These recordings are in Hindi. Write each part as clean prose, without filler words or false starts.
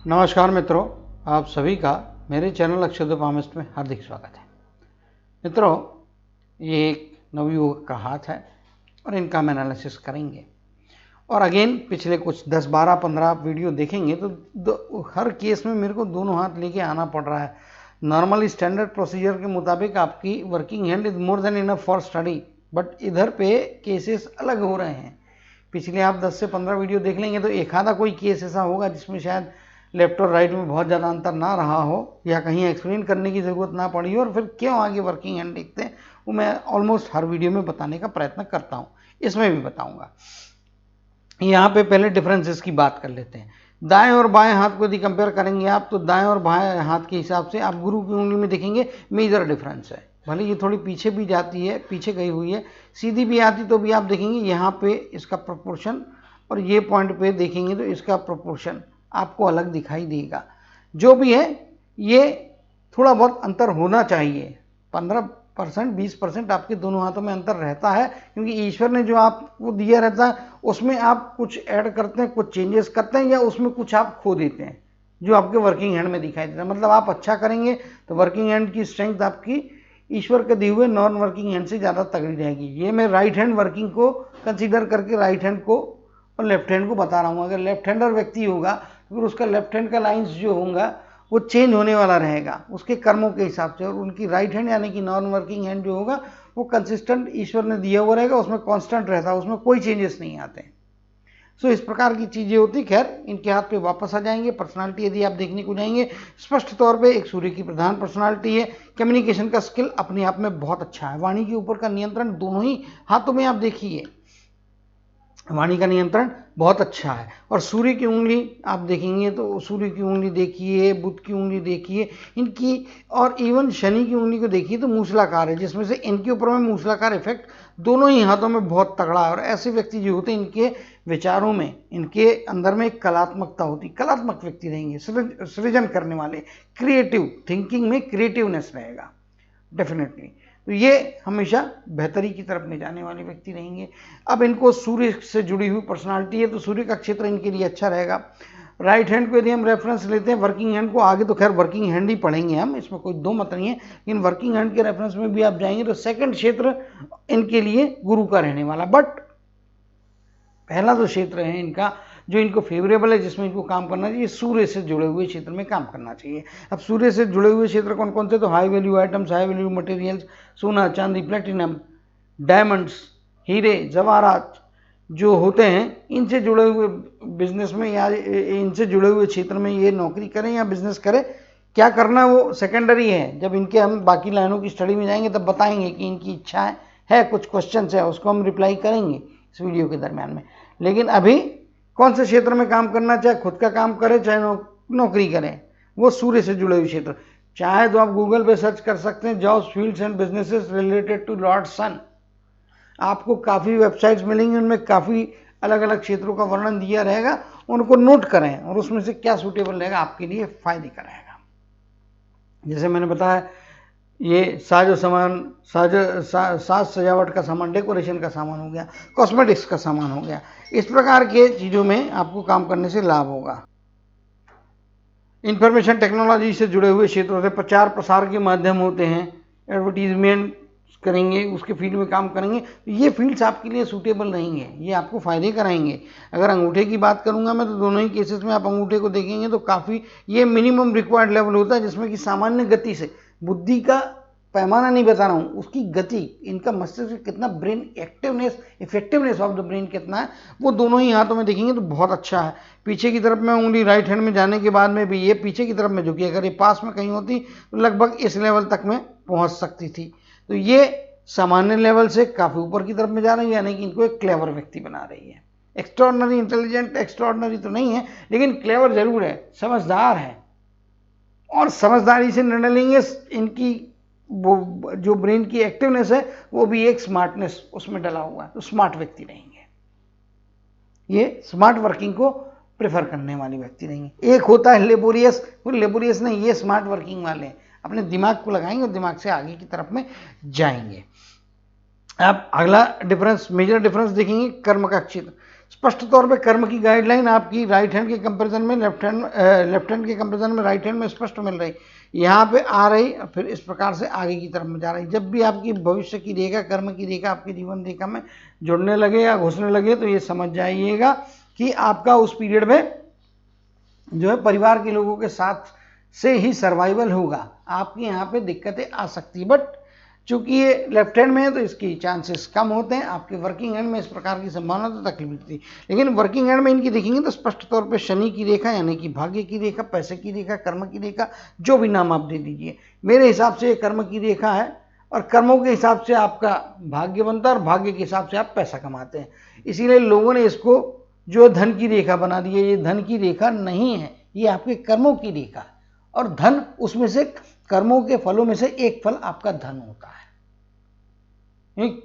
नमस्कार मित्रों, आप सभी का मेरे चैनल अक्षय पामिस्ट में हार्दिक स्वागत है। मित्रों, ये एक नवयुवक का हाथ है और इनका हम एनालिसिस करेंगे। और अगेन पिछले कुछ 10, 12, 15 वीडियो देखेंगे तो हर केस में मेरे को दोनों हाथ लेके आना पड़ रहा है। नॉर्मली स्टैंडर्ड प्रोसीजर के मुताबिक आपकी working hand is more than enough for study, but इधर पे केसेस अलग हो रहे हैं। पिछले आप 10 से 15 वीडियो देख लेंगे तो एक आधा कोई केस ऐसा होगा जिसमें शायद लेफ्ट और राइट में बहुत ज़्यादा अंतर ना रहा हो या कहीं एक्सप्लेन करने की ज़रूरत ना पड़ी हो, और फिर क्यों आगे वर्किंग हैंड देखते हैं वो मैं ऑलमोस्ट हर वीडियो में बताने का प्रयत्न करता हूँ, इसमें भी बताऊँगा। यहाँ पे पहले डिफरेंसेस की बात कर लेते हैं। दाएं और बाएं हाथ को यदि कंपेयर करेंगे आप तो दाएं और बाएं हाथ के हिसाब से आप गुरु की उंगली में देखेंगे मेजर डिफरेंस है। भले ये थोड़ी पीछे भी जाती है, पीछे गई हुई है, सीधी भी आती तो भी आप देखेंगे यहाँ पे इसका प्रोपोर्शन और ये पॉइंट पे देखेंगे तो इसका प्रोपोर्शन आपको अलग दिखाई देगा। जो भी है ये थोड़ा बहुत अंतर होना चाहिए। 15%, 20% आपके दोनों हाथों में अंतर रहता है, क्योंकि ईश्वर ने जो आपको दिया रहता है उसमें आप कुछ ऐड करते हैं, कुछ चेंजेस करते हैं, या उसमें कुछ आप खो देते हैं जो आपके वर्किंग हैंड में दिखाई देता है। मतलब आप अच्छा करेंगे तो वर्किंग हैंड की स्ट्रेंथ आपकी ईश्वर के दिए हुए नॉन वर्किंग हैंड से ज़्यादा तगड़ी रहेगी। ये मैं राइट हैंड वर्किंग को कंसीडर करके राइट हैंड को और लेफ्ट हैंड को बता रहा हूँ। अगर लेफ्ट हैंडर व्यक्ति होगा तो फिर उसका लेफ्ट हैंड का लाइंस जो होगा वो चेंज होने वाला रहेगा उसके कर्मों के हिसाब से, और उनकी राइट हैंड यानी कि नॉन वर्किंग हैंड जो होगा वो कंसिस्टेंट ईश्वर ने दिया हुआ रहेगा, उसमें कांस्टेंट रहता है, उसमें कोई चेंजेस नहीं आते। सो इस प्रकार की चीज़ें होती। खैर, इनके हाथ पे वापस आ जाएंगे। पर्सनालिटी यदि आप देखने को जाएंगे, स्पष्ट तौर पे एक सूर्य की प्रधान पर्सनालिटी है। कम्युनिकेशन का स्किल अपने आप में बहुत अच्छा है। वाणी के ऊपर का नियंत्रण दोनों ही हाथों में आप देखिए, वाणी का नियंत्रण बहुत अच्छा है। और सूर्य की उंगली आप देखेंगे तो सूर्य की उंगली देखिए, बुध की उंगली देखिए इनकी, और इवन शनि की उंगली को देखिए तो मूसलाकार है, जिसमें से इनके ऊपर में मूसलाकार इफेक्ट दोनों ही हाथों में बहुत तगड़ा है। और ऐसे व्यक्ति जो होते हैं इनके विचारों में, इनके अंदर में एक कलात्मकता होती, कलात्मक व्यक्ति रहेंगे, सृजन करने वाले, क्रिएटिव थिंकिंग में क्रिएटिवनेस रहेगा डेफिनेटली। तो ये हमेशा बेहतरी की तरफ ले जाने वाले व्यक्ति रहेंगे। अब इनको सूर्य से जुड़ी हुई पर्सनालिटी है तो सूर्य का क्षेत्र इनके लिए अच्छा रहेगा। राइट हैंड को यदि हम रेफरेंस लेते हैं वर्किंग हैंड को, आगे तो खैर वर्किंग हैंड ही पढ़ेंगे हम, इसमें कोई दो मत नहीं है, लेकिन वर्किंग हैंड के रेफरेंस में भी आप जाएंगे तो सेकंड क्षेत्र इनके लिए गुरु का रहने वाला। बट पहला जो क्षेत्र है इनका जो इनको फेवरेबल है, जिसमें इनको काम करना चाहिए, सूर्य से जुड़े हुए क्षेत्र में काम करना चाहिए। अब सूर्य से जुड़े हुए क्षेत्र कौन कौन से? तो high value items, high value materials, सोना, चांदी, प्लेटिनम, डायमंड्स, हीरे, जवाहरात जो होते हैं, इनसे जुड़े हुए बिजनेस में या इनसे जुड़े हुए क्षेत्र में ये नौकरी करें या बिजनेस करें। क्या करना वो सेकेंडरी है। जब इनके हम बाकी लाइनों की स्टडी में जाएंगे तब बताएंगे कि इनकी इच्छा है, कुछ क्वेश्चन है, उसको हम रिप्लाई करेंगे इस वीडियो के दरम्यान में। लेकिन अभी कौन से क्षेत्र में काम करना, चाहे खुद का काम करें चाहे नौकरी करें, वो सूर्य से जुड़े हुए क्षेत्र। चाहे तो आप गूगल पे सर्च कर सकते हैं jobs, fields and businesses related to lord sun. आपको काफ़ी वेबसाइट्स मिलेंगी, उनमें काफ़ी अलग अलग क्षेत्रों का वर्णन दिया रहेगा। उनको नोट करें और उसमें से क्या सूटेबल रहेगा आपके लिए फायदे का रहेगा। जैसे मैंने बताया, ये साज सजावट का सामान, डेकोरेशन का सामान हो गया, कॉस्मेटिक्स का सामान हो गया, इस प्रकार के चीज़ों में आपको काम करने से लाभ होगा। इंफॉर्मेशन टेक्नोलॉजी से जुड़े हुए क्षेत्रों से प्रचार प्रसार के माध्यम होते हैं, एडवर्टीजमेंट करेंगे, उसके फील्ड में काम करेंगे, तो ये फील्ड्स आपके लिए सूटेबल नहीं है, ये आपको फायदे कराएंगे। अगर अंगूठे की बात करूंगा मैं तो दोनों ही केसेस में आप अंगूठे को देखेंगे तो काफ़ी ये मिनिमम रिक्वायर्ड लेवल होता है, जिसमें कि सामान्य गति से, बुद्धि का पैमाना नहीं बता रहा हूँ, उसकी गति, इनका मस्तिष्क कितना, brain activeness, effectiveness of the brain कितना है, वो दोनों ही हाथों में देखेंगे तो बहुत अच्छा है। पीछे की तरफ में उंगली राइट हैंड में जाने के बाद में भी ये पीछे की तरफ में झुकी, अगर ये पास में कहीं होती तो लगभग इस लेवल तक में पहुंच सकती थी। तो ये सामान्य लेवल से काफ़ी ऊपर की तरफ में जा रही है, यानी कि इनको एक क्लेवर व्यक्ति बना रही है। एक्स्ट्रॉर्डनरी इंटेलिजेंट, एक्स्ट्रॉर्डनरी तो नहीं है, लेकिन क्लेवर जरूर है, समझदार है, और समझदारी से निर्णय लेंगे। इनकी वो जो ब्रेन की एक्टिवनेस है वो भी एक स्मार्टनेस उसमें डला हुआ है, तो स्मार्ट व्यक्ति रहेंगे। ये स्मार्ट वर्किंग को प्रेफर करने वाले व्यक्ति रहेंगे। एक होता है लेबोरियस, वो लेबोरियस नहीं, ये स्मार्ट वर्किंग वाले हैं, अपने दिमाग को लगाएंगे और दिमाग से आगे की तरफ में जाएंगे। आप अगला डिफरेंस, मेजर डिफरेंस देखेंगे कर्म का क्षेत्र। स्पष्ट तौर पे कर्म की गाइडलाइन आपकी राइट हैंड के कंपैरिजन में लेफ्ट हैंड के कंपैरिजन में राइट हैंड में स्पष्ट मिल रही, यहाँ पे आ रही, फिर इस प्रकार से आगे की तरफ में जा रही। जब भी आपकी भविष्य की रेखा, कर्म की रेखा आपकी जीवन रेखा में जुड़ने लगे या घुसने लगे तो ये समझ जाइएगा कि आपका उस पीरियड में जो है परिवार के लोगों के साथ से ही सर्वाइवल होगा। आपकी यहाँ पे दिक्कतें आ सकती है, बट चूंकि ये लेफ्ट हैंड में है तो इसकी चांसेस कम होते हैं। आपके वर्किंग हैंड में इस प्रकार की संभावना तो तकलीफ मिलती है, लेकिन वर्किंग हैंड में इनकी देखेंगे तो स्पष्ट तौर पे शनि की रेखा, यानी कि भाग्य की रेखा, पैसे की रेखा, कर्म की रेखा, जो भी नाम आप दे दीजिए, मेरे हिसाब से ये कर्म की रेखा है और कर्मों के हिसाब से आपका भाग्य बनता है और भाग्य के हिसाब से आप पैसा कमाते हैं। इसीलिए लोगों ने इसको जो धन की रेखा बना दी है। ये धन की रेखा नहीं है, ये आपके कर्मों की रेखा, और धन उसमें से, कर्मों के फलों में से एक फल आपका धन होता है।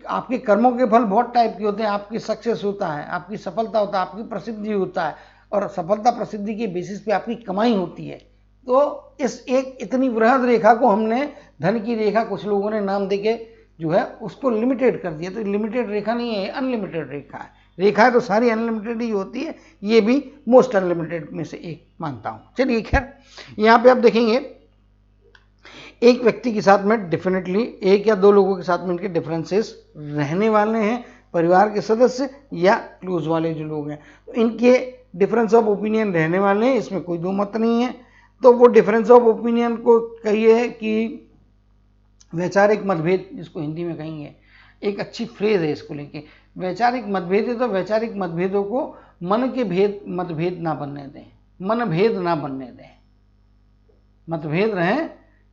आपके कर्मों के फल बहुत टाइप के होते हैं। आपकी सक्सेस होता है, आपकी सफलता होता है, आपकी प्रसिद्धि होता है, और सफलता प्रसिद्धि के बेसिस पे आपकी कमाई होती है। तो इस एक इतनी वृहद रेखा को हमने धन की रेखा, कुछ लोगों ने नाम देके जो है उसको लिमिटेड कर दिया। तो लिमिटेड रेखा नहीं है, अनलिमिटेड रेखा है। रेखा है तो सारी अनलिमिटेड ही होती है, ये भी मोस्ट अनलिमिटेड में से एक मानता हूं। चलिए खैर, यहाँ पे आप देखेंगे एक व्यक्ति के साथ में डेफिनेटली एक या दो लोगों के साथ में इनके डिफरेंसेस रहने वाले हैं, परिवार के सदस्य या क्लोज वाले जो लोग हैं, तो इनके डिफरेंस ऑफ ओपिनियन रहने वाले हैं, इसमें कोई दो मत नहीं है। तो वो डिफरेंस ऑफ ओपिनियन को कहिए कि वैचारिक मतभेद, जिसको हिंदी में कहेंगे, एक अच्छी फ्रेज है इसको लेके। वैचारिक मतभेद है तो वैचारिक मतभेदों को मन के भेद मतभेद ना बनने दें, मन भेद ना बनने दें। मतभेद रहे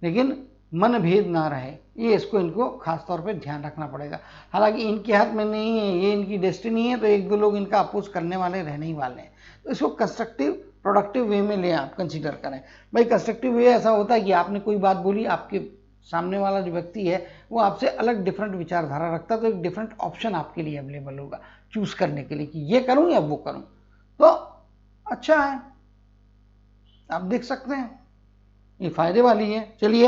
लेकिन मन भेद ना रहे, ये इसको इनको खास तौर पे ध्यान रखना पड़ेगा। हालांकि इनके हाथ में नहीं है, ये इनकी डेस्टिनी है, तो एक दो लोग इनका अपोज करने वाले रहने ही वाले हैं। तो इसको कंस्ट्रक्टिव प्रोडक्टिव वे में ले आप कंसीडर करें। भाई कंस्ट्रक्टिव वे ऐसा होता है कि आपने कोई बात बोली, आपके सामने वाला जो व्यक्ति है वो आपसे अलग डिफरेंट विचारधारा रखता है, तो एक डिफरेंट ऑप्शन आपके लिए अवेलेबल होगा चूज करने के लिए कि ये करूं या वो करूं, तो अच्छा है, आप देख सकते हैं, ये फायदे वाली है। चलिए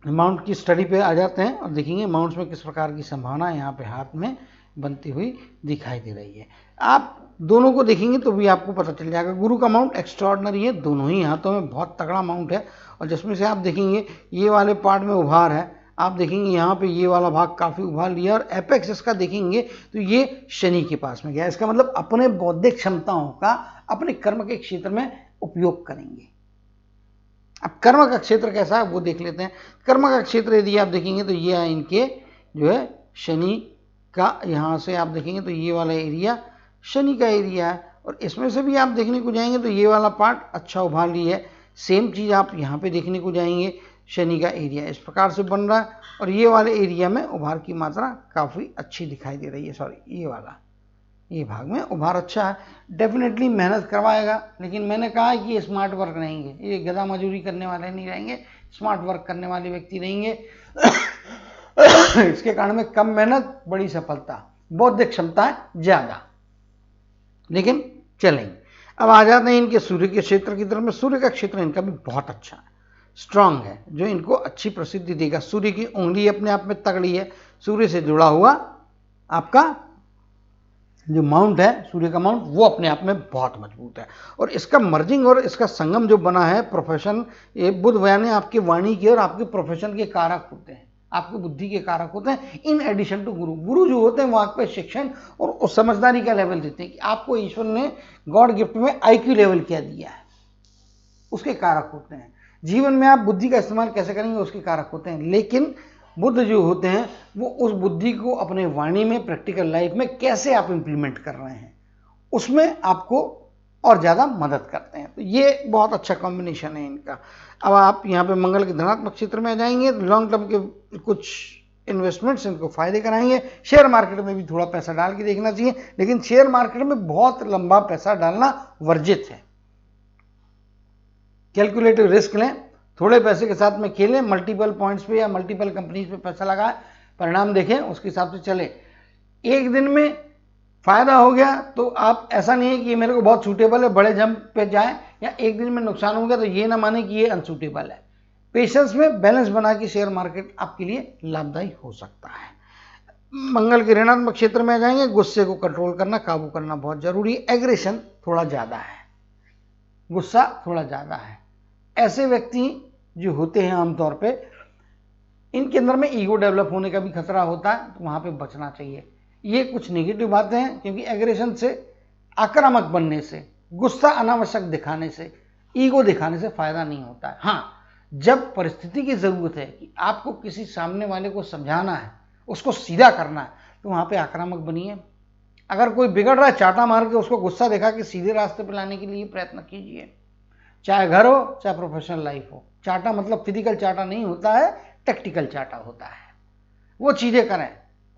अमाउंट की स्टडी पे आ जाते हैं और देखेंगे अमाउंट्स में किस प्रकार की संभावना यहाँ पे हाथ में बनती हुई दिखाई दे रही है। आप दोनों को देखेंगे तो भी आपको पता चल जाएगा। गुरु का अमाउंट एक्स्ट्राऑर्डिनरी है, दोनों ही हाथों में बहुत तगड़ा अमाउंट है, और जिसमें से आप देखेंगे ये वाले पार्ट में उभार है, आप देखेंगे यहाँ पे ये वाला भाग काफी उभार लिया, और एपेक्स इसका देखेंगे तो ये शनि के पास में गया। इसका मतलब अपने बौद्धिक क्षमताओं का अपने कर्म के क्षेत्र में उपयोग करेंगे। अब कर्म का क्षेत्र कैसा है वो देख लेते हैं। कर्म का क्षेत्र यदि आप देखेंगे तो ये इनके जो है शनि का, यहाँ से आप देखेंगे तो ये वाला एरिया शनि का एरिया है, और इसमें से भी आप देखने को जाएंगे तो ये वाला पार्ट अच्छा उभार लिया है। सेम चीज़ आप यहाँ पे देखने को जाएंगे, शनि का एरिया इस प्रकार से बन रहा है, और ये वाले एरिया में उभार की मात्रा काफ़ी अच्छी दिखाई दे रही है। सॉरी, ये वाला, ये भाग में उभार अच्छा है, डेफिनेटली मेहनत करवाएगा, लेकिन मैंने कहा है कि ये स्मार्ट वर्क रहेंगे, ये गधा मजूरी करने वाले नहीं रहेंगे, स्मार्ट वर्क करने वाले व्यक्ति रहेंगे। इसके कारण में कम मेहनत, बड़ी सफलता, बौद्धिक क्षमता है ज़्यादा, लेकिन चलेंगे। अब आ जाते हैं इनके सूर्य के क्षेत्र की तरफ में। सूर्य का क्षेत्र इनका भी बहुत अच्छा है, स्ट्रांग है, जो इनको अच्छी प्रसिद्धि देगा। सूर्य की उंगली अपने आप में तगड़ी है, सूर्य से जुड़ा हुआ आपका जो माउंट है, सूर्य का माउंट, वो अपने आप में बहुत मजबूत है। और इसका मर्जिंग और इसका संगम जो बना है प्रोफेशन, ये बुध यानी आपकी वाणी के और आपके प्रोफेशन के कारक होते हैं, आपकी बुद्धि के कारक होते हैं, इन एडिशन टू गुरु। गुरु जो होते हैं वो आपको शिक्षण और समझदारी का लेवल देते हैं कि आपको ईश्वर ने गॉड गिफ्ट में IQ लेवल क्या दिया है, उसके कारक होते हैं। जीवन में आप बुद्धि का इस्तेमाल कैसे करेंगे उसके कारक होते हैं, लेकिन बुद्ध जो होते हैं वो उस बुद्धि को अपने वाणी में, प्रैक्टिकल लाइफ में कैसे आप इंप्लीमेंट कर रहे हैं, उसमें आपको और ज़्यादा मदद करते हैं। तो ये बहुत अच्छा कॉम्बिनेशन है इनका। अब आप यहाँ पे मंगल के धनात्मक क्षेत्र में आ जाएंगे तो लॉन्ग टर्म के कुछ इन्वेस्टमेंट्स इनको फायदे कराएंगे। शेयर मार्केट में भी थोड़ा पैसा डाल के देखना चाहिए, लेकिन शेयर मार्केट में बहुत लंबा पैसा डालना वर्जित है। कैलकुलेटिव रिस्क लें, थोड़े पैसे के साथ में खेलें, मल्टीपल पॉइंट्स पे या मल्टीपल कंपनीज पे पैसा लगाएं, परिणाम देखें, उसके हिसाब से चले। एक दिन में फायदा हो गया तो आप, ऐसा नहीं है कि ये मेरे को बहुत सूटेबल है, बड़े जंप पे जाएं, या एक दिन में नुकसान हो गया तो ये ना माने कि ये अनसूटेबल है। पेशेंस में बैलेंस बना के शेयर मार्केट आपके लिए लाभदायी हो सकता है। मंगल के ऋणात्मक क्षेत्र में आ जाएंगे। गुस्से को कंट्रोल करना, काबू करना बहुत जरूरी है। एग्रेशन थोड़ा ज्यादा है, गुस्सा थोड़ा ज्यादा है। ऐसे व्यक्ति जो होते हैं आमतौर पे, इनके अंदर में ईगो डेवलप होने का भी खतरा होता है, तो वहां पे बचना चाहिए। ये कुछ नेगेटिव बातें हैं, क्योंकि एग्रेशन से, आक्रामक बनने से, गुस्सा अनावश्यक दिखाने से, ईगो दिखाने से फायदा नहीं होता है। हाँ, जब परिस्थिति की जरूरत है कि आपको किसी सामने वाले को समझाना है, उसको सीधा करना है, तो वहां पे आक्रामक बनिए। अगर कोई बिगड़ रहा है, चाटा मार के उसको गुस्सा दिखा के सीधे रास्ते पर लाने के लिए प्रयत्न कीजिए। चाहे घर हो, चाहे प्रोफेशनल लाइफ हो। चाटा मतलब फिजिकल चाटा नहीं होता है, टेक्टिकल चाटा होता है। वो चीजें करें,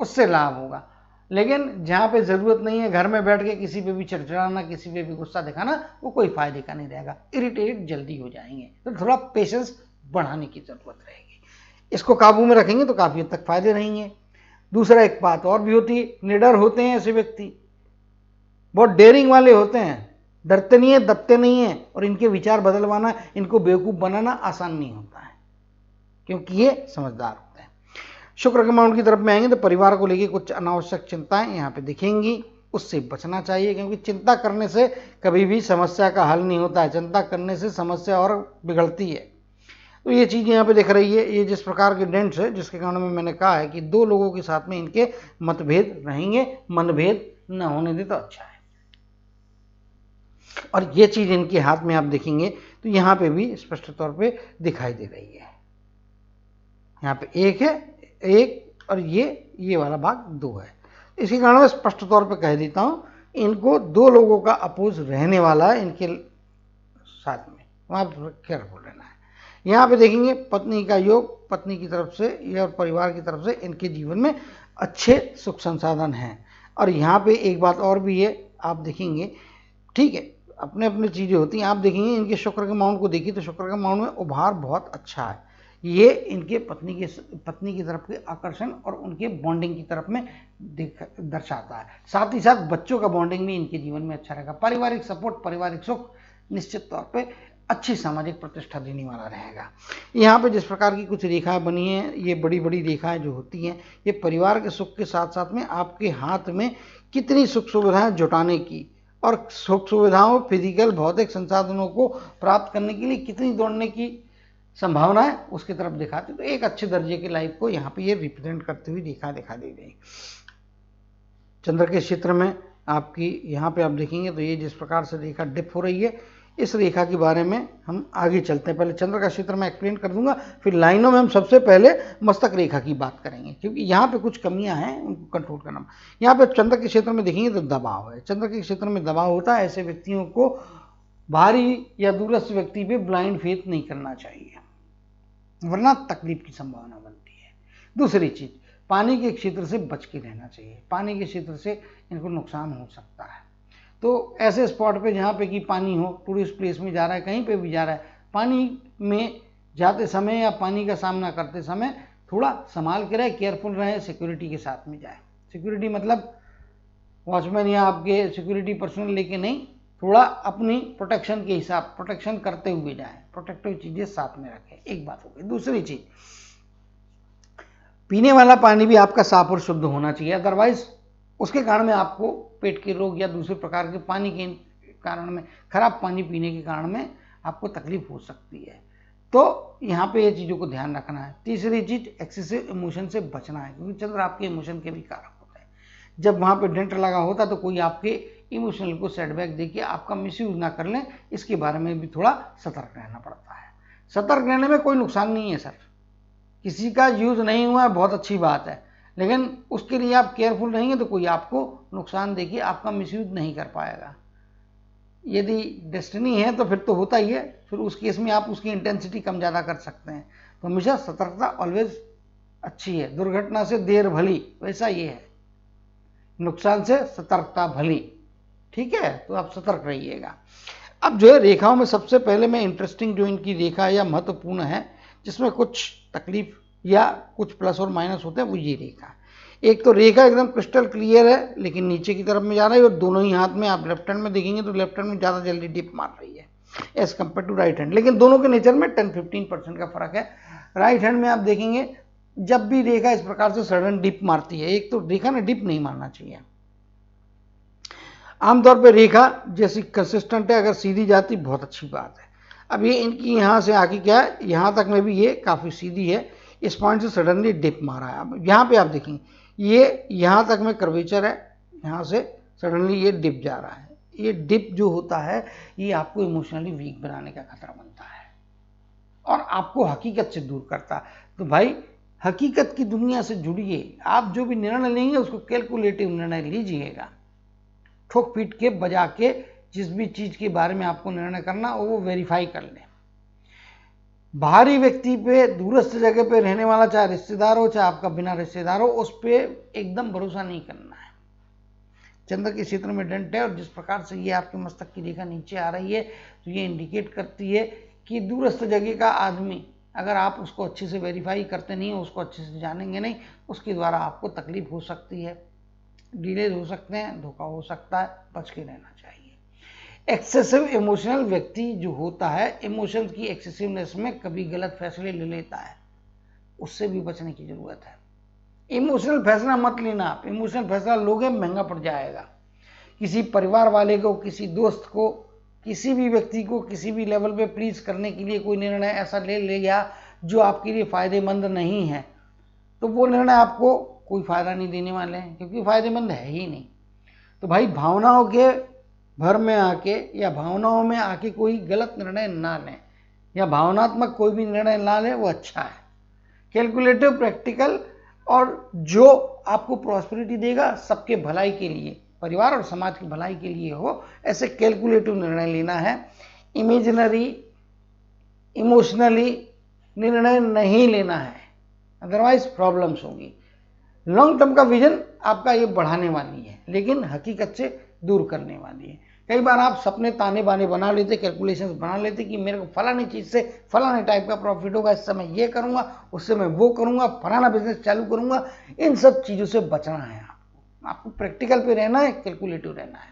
उससे लाभ होगा। लेकिन जहां पे जरूरत नहीं है, घर में बैठ के किसी पे भी चिड़चिड़ाना, किसी पे भी गुस्सा दिखाना, वो कोई फायदे का नहीं रहेगा। इरिटेट जल्दी हो जाएंगे, तो थोड़ा पेशेंस बढ़ाने की जरूरत रहेगी। इसको काबू में रखेंगे तो काफी हद तक फायदे रहेंगे। दूसरा, एक बात और भी होती है, निडर होते हैं ऐसे व्यक्ति, बहुत डेयरिंग वाले होते हैं, डरते नहीं है, दबते नहीं है, और इनके विचार बदलवाना, इनको बेवकूफ बनाना आसान नहीं होता है, क्योंकि ये समझदार होते हैं। शुक्र के माउंट की तरफ में आएंगे तो परिवार को लेकर कुछ अनावश्यक चिंताएं यहाँ पे दिखेंगी, उससे बचना चाहिए, क्योंकि चिंता करने से कभी भी समस्या का हल नहीं होता है। चिंता करने से समस्या और बिगड़ती है। तो ये चीज यहाँ पे दिख रही है। ये जिस प्रकार के डेंट्स है, जिसके कारण में मैंने कहा है कि दो लोगों के साथ में इनके मतभेद रहेंगे, मनभेद न होने दे तो अच्छा है। और ये चीज इनके हाथ में आप देखेंगे तो यहाँ पे भी स्पष्ट तौर पे दिखाई दे रही है। यहाँ पे एक है, एक, और ये वाला भाग दो है। इसी कारण मैं स्पष्ट तौर पे कह देता हूं, इनको दो लोगों का अपोज रहने वाला है इनके साथ में, वहां केयरफुल रहना है। यहाँ पे देखेंगे पत्नी का योग, पत्नी की तरफ से या परिवार की तरफ से इनके जीवन में अच्छे सुख संसाधन हैं। और यहाँ पे एक बात और भी है, आप देखेंगे, ठीक है, अपने अपने चीजें होती हैं। आप देखेंगे इनके शुक्र के माउंट को देखिए तो शुक्र के माउंट में उभार बहुत अच्छा है। ये इनके पत्नी की तरफ के आकर्षण और उनके बॉन्डिंग की तरफ में दर्शाता है। साथ ही साथ बच्चों का बॉन्डिंग भी इनके जीवन में अच्छा रहेगा। पारिवारिक सपोर्ट, पारिवारिक सुख निश्चित तौर पे अच्छी सामाजिक प्रतिष्ठा देने वाला रहेगा। यहाँ पे जिस प्रकार की कुछ रेखाएं बनी हैं, ये बड़ी बड़ी रेखाएं जो होती हैं, ये परिवार के सुख के साथ साथ में आपके हाथ में कितनी सुख सुविधाएं जुटाने की और सुख सुविधाओं, फिजिकल भौतिक संसाधनों को प्राप्त करने के लिए कितनी दौड़ने की संभावना है, उसकी तरफ दिखाते। तो एक अच्छे दर्जे की लाइफ को यहाँ पे ये रिप्रेजेंट करते हुए दिखा दे रही। चंद्र के क्षेत्र में आपकी यहाँ पे आप देखेंगे तो ये जिस प्रकार से रेखा डिप हो रही है, इस रेखा के बारे में हम आगे चलते हैं। पहले चंद्र का क्षेत्र में एक्सप्लेन कर दूंगा, फिर लाइनों में हम सबसे पहले मस्तक रेखा की बात करेंगे, क्योंकि यहाँ पे कुछ कमियां हैं, उनको कंट्रोल करना। यहाँ पे चंद्र के क्षेत्र में देखेंगे तो दबाव है। चंद्र के क्षेत्र में दबाव होता है, ऐसे व्यक्तियों को भारी या दूरस्थ व्यक्ति पे ब्लाइंड फेथ नहीं करना चाहिए, वरना तकलीफ की संभावना बनती है। दूसरी चीज, पानी के क्षेत्र से बच के रहना चाहिए। पानी के क्षेत्र से इनको नुकसान हो सकता है। तो ऐसे स्पॉट पे जहाँ पे कि पानी हो, टूरिस्ट प्लेस में जा रहा है, कहीं पे भी जा रहा है, पानी में जाते समय या पानी का सामना करते समय थोड़ा संभाल के रहे, केयरफुल रहे, सिक्योरिटी के साथ में जाए। सिक्योरिटी मतलब वॉचमैन या आपके सिक्योरिटी पर्सनल लेके नहीं, थोड़ा अपनी प्रोटेक्शन के हिसाब, प्रोटेक्शन करते हुए जाए, प्रोटेक्टिव चीजें साथ में रखें। एक बात हो गई। दूसरी चीज, पीने वाला पानी भी आपका साफ और शुद्ध होना चाहिए, अदरवाइज उसके कारण में आपको पेट के रोग या दूसरे प्रकार के पानी के कारण में, खराब पानी पीने के कारण में आपको तकलीफ हो सकती है। तो यहाँ पे ये चीजों को ध्यान रखना है। तीसरी चीज, एक्सेसिव इमोशन से बचना है, क्योंकि चंद्र आपके इमोशन के भी कारक होते हैं। जब वहां पे डेंट लगा होता तो कोई आपके इमोशनल को सेटबैक देके आपका मिसयूज ना कर लें, इसके बारे में भी थोड़ा सतर्क रहना पड़ता है। सतर्क रहने में कोई नुकसान नहीं है सर, किसी का यूज नहीं हुआ है, बहुत अच्छी बात है, लेकिन उसके लिए आप केयरफुल रहेंगे तो कोई आपको नुकसान देके आपका मिसयूज नहीं कर पाएगा। यदि डेस्टिनी है तो फिर तो होता ही है, फिर उस केस में आप उसकी इंटेंसिटी कम ज़्यादा कर सकते हैं। तो हमेशा सतर्कता ऑलवेज अच्छी है। दुर्घटना से देर भली, वैसा ये है, नुकसान से सतर्कता भली। ठीक है, तो आप सतर्क रहिएगा। अब जो है रेखाओं में सबसे पहले मैं इंटरेस्टिंग जो इनकी रेखा या महत्वपूर्ण है, जिसमें कुछ तकलीफ या कुछ प्लस और माइनस होते हैं, वो ये रेखा। एक तो रेखा एकदम क्रिस्टल क्लियर है, लेकिन नीचे की तरफ में जा रहा है, और दोनों ही हाथ में आप लेफ्ट हैंड में देखेंगे तो लेफ्ट हैंड में ज़्यादा जल्दी डिप मार रही है as compared to right hand, लेकिन दोनों के नेचर में 10-15% का फर्क है। राइट हैंड में आप देखेंगे जब भी रेखा इस प्रकार से सडन डिप मारती है, एक तो रेखा ने डिप नहीं मारना चाहिए। आमतौर पे रेखा जैसी कंसिस्टेंट है, अगर सीधी जाती बहुत अच्छी बात है। अब ये इनकी यहाँ से आके क्या है, यहाँ तक में भी ये काफ़ी सीधी है, इस पॉइंट से सडनली डिप मारा है। अब यहाँ पे आप देखेंगे ये यहाँ तक में कर्वेचर है, यहाँ से सडनली ये डिप जा रहा है। ये डिप जो होता है ये आपको इमोशनली वीक बनाने का खतरा बनता है और आपको हकीकत से दूर करता है। तो भाई हकीकत की दुनिया से जुड़िए, आप जो भी निर्णय लेंगे उसको कैलकुलेटिव निर्णय लीजिएगा, ठोक पीट के बजा के जिस भी चीज के बारे में आपको निर्णय करना वो वेरीफाई कर लें। बाहरी व्यक्ति पे, दूरस्थ जगह पे रहने वाला, चाहे रिश्तेदार हो चाहे आपका बिना रिश्तेदार हो, उस पर एकदम भरोसा नहीं करना है। चंद्र के क्षेत्र में डंट है और जिस प्रकार से ये आपके मस्तक की रेखा नीचे आ रही है तो ये इंडिकेट करती है कि दूरस्थ जगह का आदमी, अगर आप उसको अच्छे से वेरीफाई करते नहीं हो, उसको अच्छे से जानेंगे नहीं, उसके द्वारा आपको तकलीफ हो सकती है, डिलेज हो सकते हैं, धोखा हो सकता है, बच के रहना चाहिए। एक्सेसिव इमोशनल व्यक्ति जो होता है, इमोशंस की एक्सेसिवनेस में कभी गलत फैसले ले लेता है, उससे भी बचने की जरूरत है। इमोशनल फैसला मत लेना आप, इमोशनल फैसला लोगे महंगा पड़ जाएगा। किसी परिवार वाले को, किसी दोस्त को, किसी भी व्यक्ति को किसी भी लेवल पे प्लीज करने के लिए कोई निर्णय ऐसा ले लिया जो आपके लिए फायदेमंद नहीं है, तो वो निर्णय आपको कोई फायदा नहीं देने वाले हैं, क्योंकि फायदेमंद है ही नहीं। तो भाई भावनाओं के भर में आके या भावनाओं में आके कोई गलत निर्णय ना लें, या भावनात्मक कोई भी निर्णय ना लें, वो अच्छा है। कैलकुलेटिव, प्रैक्टिकल और जो आपको प्रॉस्पेरिटी देगा, सबके भलाई के लिए, परिवार और समाज की भलाई के लिए हो, ऐसे कैलकुलेटिव निर्णय लेना है। इमेजिनरी, इमोशनली निर्णय नहीं लेना है, अदरवाइज प्रॉब्लम्स होगी। लॉन्ग टर्म का विजन आपका ये बढ़ाने वाली है, लेकिन हकीकत से दूर करने वाली है। कई बार आप सपने ताने बाने बना लेते, कैलकुलेशंस बना लेते कि मेरे को फलानी चीज से फलाने टाइप का प्रॉफिट होगा, इस समय ये करूंगा, उस समय वो करूंगा, फलाना बिजनेस चालू करूंगा। इन सब चीजों से बचना है आपको प्रैक्टिकल पे रहना है, कैलकुलेटिव रहना है।